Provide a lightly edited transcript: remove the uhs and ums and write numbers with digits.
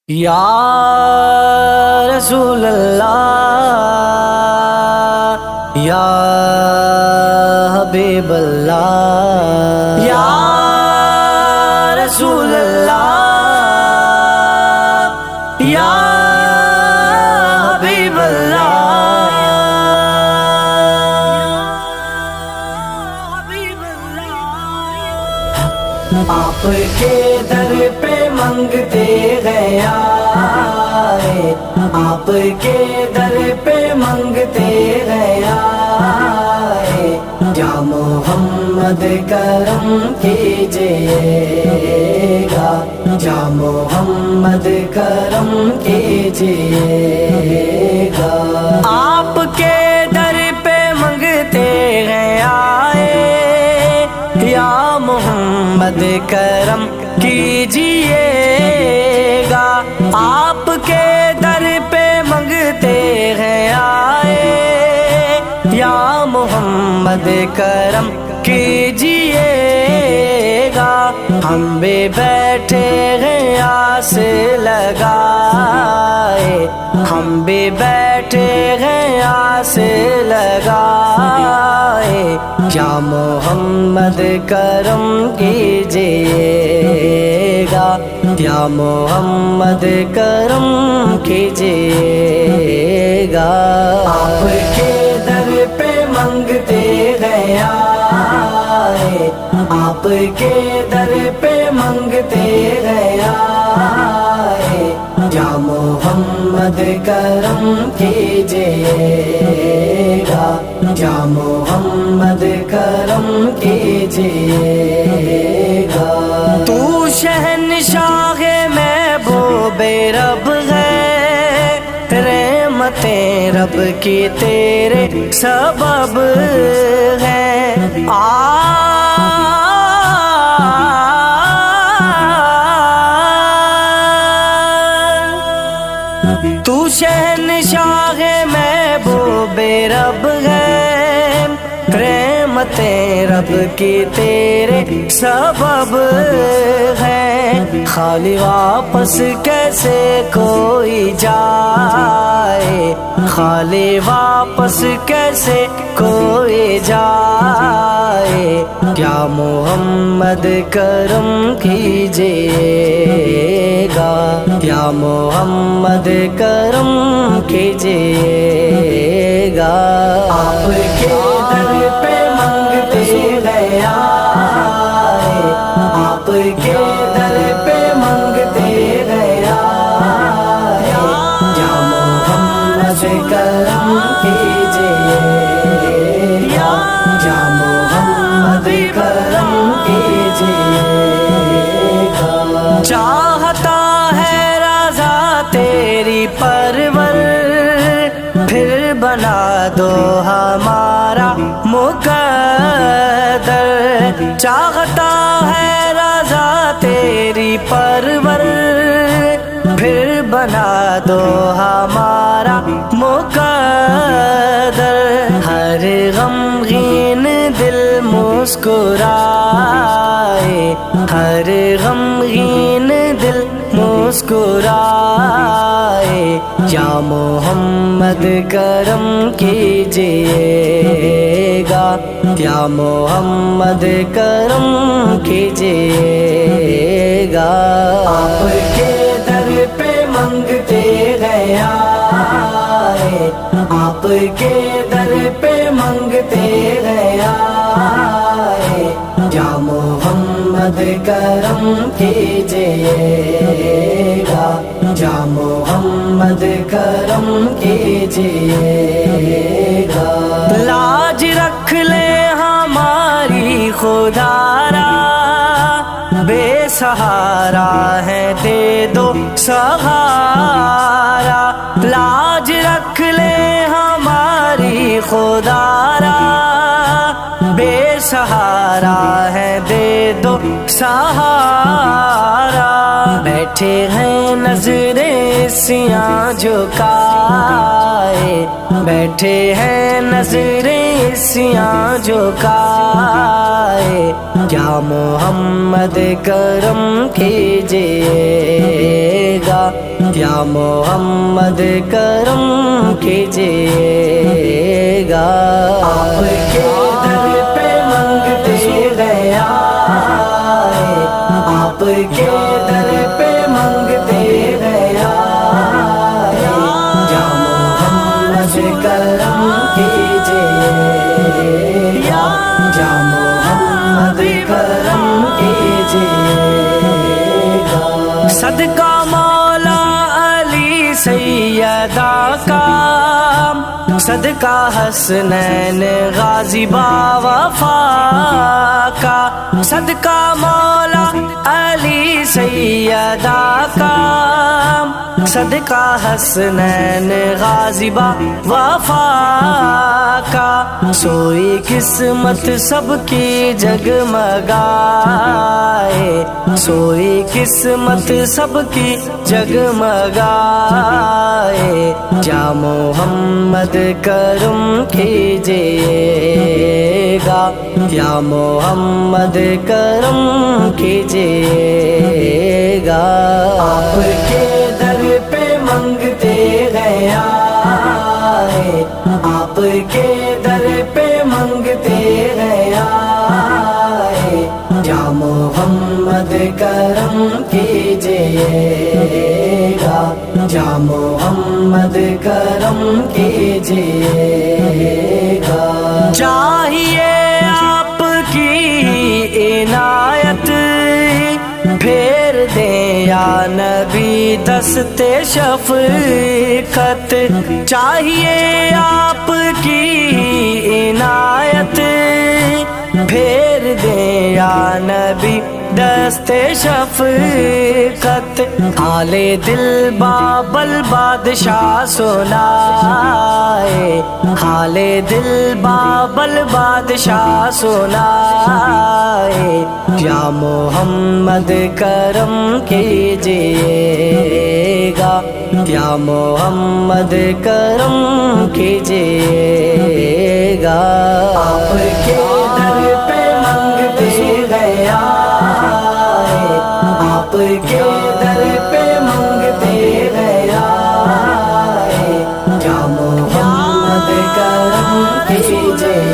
یا رسول اللہ یا حبیب اللہ یا رسول اللہ یا حبیب اللہ، آپ کے در پہ منگتے گیا، آپ کے در پہ منگتے گیا، یا محمد کرم کیجئے گا، یا محمد کرم کیجئے گا۔ آپ کے در پہ منگتے گیا، یا محمد کرم کیجئے گا، آپ کے در پہ منگتے ہیں آئے، یا محمد کرم کیجئے گا۔ ہم بھی بیٹھے ہیں آس لگائے، ہم بھی بیٹھے ہیں آس لگائے، یا محمد کرم کیجئے گا، یا محمد کرم کیجئے گا۔ آپ کے در پہ منگتے گیا، آپ کے در پہ منگتے گیا، یا محمد کرم کیجئے گا، یا محمد کرم کیجئے گا۔ تو شہنشاہ محبوب رب ہے، رحمتیں رب کی تیرے سبب ہے، تو شہنشاہ محبوب رب ہے، رحمتیں رب کی تیرے سبب ہے، خالی واپس کیسے کوئی جائے، خالی واپس کیسے کوئی جائے، یا محمد کرم کیجئے گا، یا محمد کرم کیجئے گا۔ آپ کے در پہ منگتے گیا، آپ کے در پہ منگتے گیا، یا محمد کرم کیجئے گا، یا محمد کرم کیجئے گا۔ چاہتا ہے رضا تیری پرور، پھر بنا دو ہمارا مقدر، چاہتا ہے رضا تیری پرور، پھر بنا دو ہمارا مقدر، ہر غمگین دل مسکرائے، ہر غمگین دل مسکرائے، یا محمد کرم کیجئے گا، یا محمد کرم کیجئے گا۔ آپ کے در پہ منگتے گیا، آپ کے در پہ منگتے گیا، یا محمد کرم کیجئے گا، یا محمد کرم کیجئے گا۔ لاج رکھ لے ہماری خدارا، بے سہارا ہے دے دو سہارا، لاج رکھ لے ہماری خدارا، بے سہارا ہے دے دو سہارا، بیٹھے ہیں نظریں سیاہ جھکائے، بیٹھے ہیں نظریں سیاہ جھکائے، یا محمد کرم کیجئے گا، یا محمد کرم کیجئے گا۔ آپ کے در پہ منگتے گیا، آپ کے در پہ منگتے گیا، یا محمد کرم کیجئے گا، یا محمد کرم کیجئے گا۔ صدقہ مولا علی سیدہ کا، صدقہ حسنین غازی با وفا کا، صدقہ مولا علی سیدہ کا، صدقہ حسنین غازی با وفا کا۔ سوئی قسمت سب کی جگمگائے، سوئی قسمت سب کی جگمگائے، یا محمد کرم کیجئے گا، یا محمد کرم کیجئے گا۔ آپ کے در پہ منگتے گیا، آپ کے در پہ منگتے گیا، یا محمد کرم کیجئے گا، یا محمد کرم کیجئے گا۔ چاہیے آپ کی عنایت، پھیر دیں یا نبی دست شفقت، چاہیے آپ کی عنایت، پھیر دیں یا نبی دست شفقت۔ حال دل بابل بادشاہ سنائے، حال دل بابل بادشاہ سنائے، یا محمد کرم کیجئے گا، یا محمد کرم کیجئے گا۔ آپ کے در پہ منگتے گیا، آپ کے در پہ منگتے گیا، یا محمد کرم کیجئے